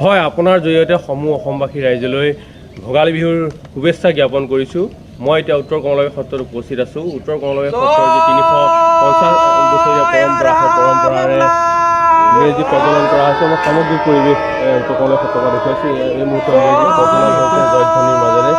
হয়, আপোনাৰ জৰিয়তে সমূহ অসমবাসী ৰাইজলৈ ভোগালী বিহুৰ শুভেচ্ছা জ্ঞাপন কৰিছোঁ। মই এতিয়া উত্তৰ কমলাবাৰী সত্ৰত উপস্থিত আছোঁ। উত্তৰ কমলাবাৰী সত্ৰৰ যি 350 বছৰীয়া পৰম্পৰাৰে মেজি প্ৰজ্বলন কৰা হৈছে। মই সামগ্ৰিক পৰিৱেশ উত্তৰ কমলাবাৰী সত্ৰৰ পৰা দেখুৱাইছোঁ। এই মুহূৰ্তত মেজি প্ৰজ্বলন হৈছে জয়ধ্বনিৰ মাজেৰে।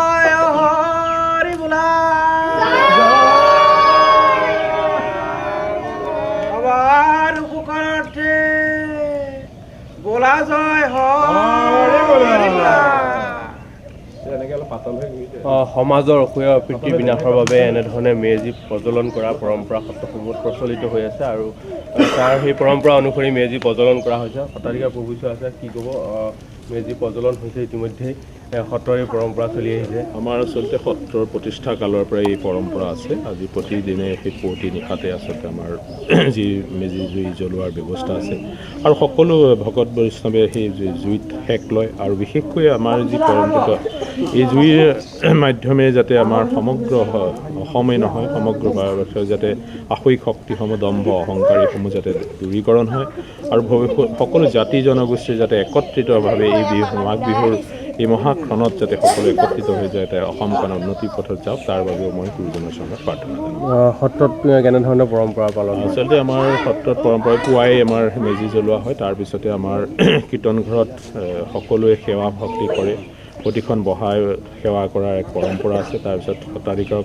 সমাজৰ অসূয়া অপ্ৰীতি বিনাশৰ বাবে এনেধৰণে মেজি প্ৰজ্বলন কৰা পৰম্পৰা সত্ৰসমূহত প্ৰচলিত হৈ আছে আৰু তাৰ সেই পৰম্পৰা অনুসৰি মেজি প্ৰজ্বলন কৰা হৈছে। সত্ৰাধিকাৰ প্ৰভু আছে, কি ক'ব? মেজি প্ৰজ্বলন হৈছে ইতিমধ্যেই সত্ৰৰ এই পৰম্পৰা চলি আহিছে। আমাৰ আচলতে সত্ৰৰ প্ৰতিষ্ঠা কালৰ পৰাই এই পৰম্পৰা আছে। আজি প্ৰতিদিনে সেই পুৱতি নিশাতে আচলতে আমাৰ যি মেজি জুই জ্বলোৱাৰ ব্যৱস্থা আছে আৰু সকলো ভকত বৈষ্ণৱে সেই জুইত সেক লয় আৰু বিশেষকৈ আমাৰ যি পৰম্পৰা এই জুইৰ মাধ্যমে যাতে আমাৰ সমগ্ৰ অসমেই নহয় সমগ্ৰ ভাৰতবৰ্ষৰ যাতে আসৈক শক্তিসমূহ দম্ভ অহংকাৰ এইসমূহ যাতে দূৰীকৰণ হয় আৰু সকলো জাতি জনগোষ্ঠীৰ যাতে একত্ৰিতভাৱে এই বিহু মাঘ বিহুৰ এই মহাক্ষণত যাতে সকলো একত্ৰিত হৈ যায় অসমখন উন্নতিৰ পথত যাওক তাৰ বাবেও মই গুৰুজনৰ চৰণত প্ৰাৰ্থনা জনাওঁ। সত্ৰত কেনেধৰণৰ পৰম্পৰা পালন? আচলতে আমাৰ সত্ৰত পৰম্পৰা পুৱাই আমাৰ মেজি জ্বলোৱা হয়। তাৰপিছতে আমাৰ কীৰ্তন ঘৰত সকলোৱে সেৱা ভক্তি কৰে। প্ৰতিখন বহাই সেৱা কৰাৰ এক পৰম্পৰা আছে। তাৰপিছত সত্ৰাধিকাৰ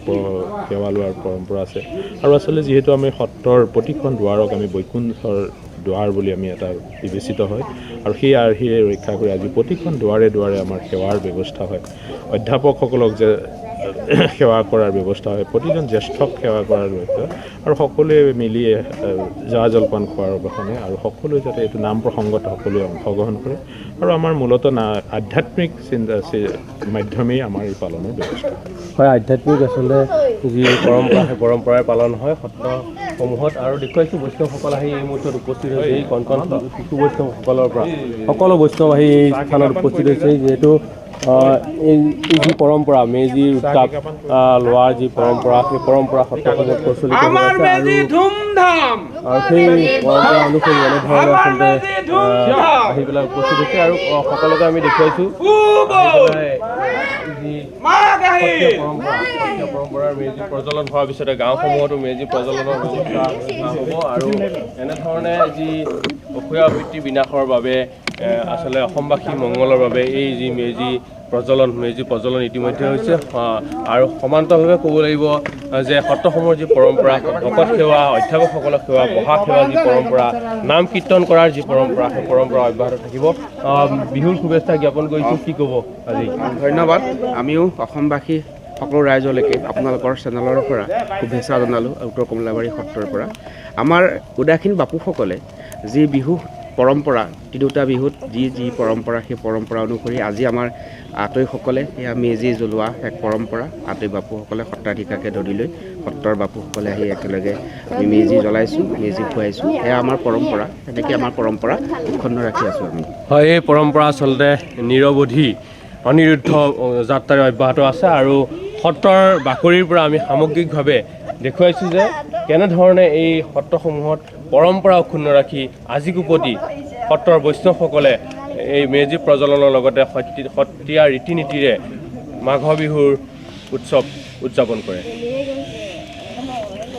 সেৱা লোৱাৰ পৰম্পৰা আছে আৰু আচলতে যিহেতু আমি সত্ৰৰ প্ৰতিখন দুৱাৰক আমি বৈকুণ্ঠৰ দুৱাৰ বুলি আমি এটা বিবেচিত হয় আৰু সেই আৰ্হিৰে ৰক্ষা কৰি আজি প্ৰতিখন দুৱাৰে দুৱাৰে আমাৰ সেৱাৰ ব্যৱস্থা হয়। অধ্যাপকসকলক যে সেৱা কৰাৰ ব্যৱস্থা হয়, প্ৰতিজন জ্যেষ্ঠক সেৱা কৰাৰ ব্যৱস্থা আৰু সকলোৱে মিলি জা জলপান খোৱাৰ বাসনে আৰু সকলোৱে যাতে এইটো নাম প্ৰসংগত সকলোৱে অংশগ্ৰহণ কৰে আৰু আমাৰ মূলতঃ আধ্যাত্মিক চিন্তা মাধ্যমেই আমাৰ এই পালনৰ ব্যৱস্থা হয়। আধ্যাত্মিক আচলতে যি পৰম্পৰা সেই পৰম্পৰাই পালন হয় সত্ৰসমূহত আৰু দেখুৱাইছোঁ বৈষ্ণৱসকল আহি এই মুহূৰ্তত উপস্থিত হৈছে। এই কণ কণ শিশু বৈষ্ণৱসকলৰ পৰা সকলো বৈষ্ণৱ আহি এই স্থানত উপস্থিত হৈছে। যিহেতু এই যি পৰম্পৰা মেজিৰ উৎসৱ লোৱাৰ যি পৰম্পৰা সেই পৰম্পৰা সত্ৰসমূহত প্ৰচলিত হৈ আছে আৰু সেই পৰম্পৰা অনুসৰি এনেধৰণে আচলতে আহি পেলাই উপস্থিত হৈছে আৰু সকলোকে আমি দেখুৱাইছোঁ যি সত্ৰীয় পৰম্পৰাৰ মেজি প্ৰজ্বলন হোৱাৰ পিছতে গাঁওসমূহতো মেজি প্ৰজ্বলনৰ ব্যৱস্থা হ'ব আৰু এনেধৰণে যি অসূয়া অপ্ৰীতি বিনাশৰ বাবে আচলতে অসমবাসী মংগলৰ বাবে এই যি মেজি প্ৰজ্বলন ইতিমধ্যে হৈছে আৰু সমান্তৰালভাৱে ক'ব লাগিব যে সত্ৰসমূহৰ যি পৰম্পৰা ভকত সেৱা অধ্যাপকসকলক সেৱা বহা সেৱা যি পৰম্পৰা নাম কীৰ্তন কৰাৰ যি পৰম্পৰা সেই পৰম্পৰা অব্যাহত থাকিব। বিহুৰ শুভেচ্ছা জ্ঞাপন কৰিছোঁ, কি ক'ব আজি? ধন্যবাদ। আমিও অসমবাসী সকলো ৰাইজলৈকে আপোনালোকৰ চেনেলৰ পৰা শুভেচ্ছা জনালোঁ। উত্তৰ কমলাবাৰী সত্ৰৰ পৰা আমাৰ উদাসীন বাপুসকলে যি বিহু পৰম্পৰা তিনিওটা বিহুত যি পৰম্পৰা সেই পৰম্পৰা অনুসৰি আজি আমাৰ আতৈসকলে সেয়া মেজি জ্বলোৱা এক পৰম্পৰা। আতৈ বাপুসকলে সত্ৰাধিকাৰকে ধৰি লৈ সত্ৰৰ বাপুসকলে আহি একেলগে আমি মেজি জ্বলাইছোঁ, মেজি খুৱাইছোঁ। সেয়া আমাৰ পৰম্পৰা। তেনেকৈ আমাৰ পৰম্পৰা অক্ষুণ্ণ ৰাখি আছোঁ আমি। হয়, এই পৰম্পৰা আচলতে নিৰৱধি অনিৰুদ্ধ যাত্ৰাৰে অব্যাহত আছে আৰু সত্ৰৰ বাকৰিৰ পৰা আমি সামগ্ৰিকভাৱে দেখুৱাইছোঁ যে কেনেধৰণে এই সত্ৰসমূহত পৰম্পৰা অক্ষুণ্ণ ৰাখি আজিকো প্ৰতি সত্ৰৰ বৈষ্ণৱসকলে এই মেজি প্ৰজ্বলনৰ লগতে সত্ৰীয়া ৰীতি নীতিৰে মাঘ বিহুৰ উৎসৱ উদযাপন কৰে।